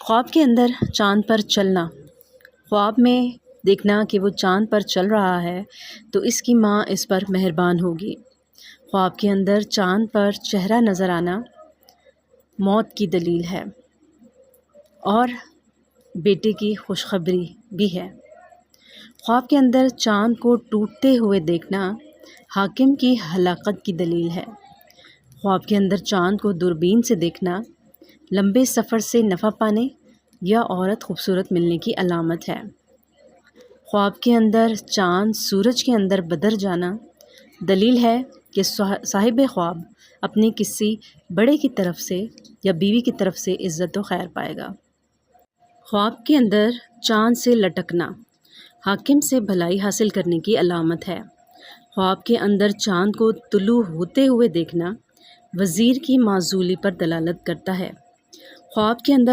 خواب کے اندر چاند پر چلنا، خواب میں دیکھنا کہ وہ چاند پر چل رہا ہے تو اس کی ماں اس پر مہربان ہوگی۔ خواب کے اندر چاند پر چہرہ نظر آنا موت کی دلیل ہے اور بیٹے کی خوشخبری بھی ہے۔ خواب کے اندر چاند کو ٹوٹتے ہوئے دیکھنا حاکم کی ہلاکت کی دلیل ہے۔ خواب کے اندر چاند کو دوربین سے دیکھنا لمبے سفر سے نفع پانے یا عورت خوبصورت ملنے کی علامت ہے۔ خواب کے اندر چاند سورج کے اندر بدر جانا دلیل ہے کہ صاحب خواب اپنے کسی بڑے کی طرف سے یا بیوی کی طرف سے عزت و خیر پائے گا۔ خواب کے اندر چاند سے لٹکنا حاکم سے بھلائی حاصل کرنے کی علامت ہے۔ خواب کے اندر چاند کو طلوع ہوتے ہوئے دیکھنا وزیر کی معزولی پر دلالت کرتا ہے۔ خواب کے اندر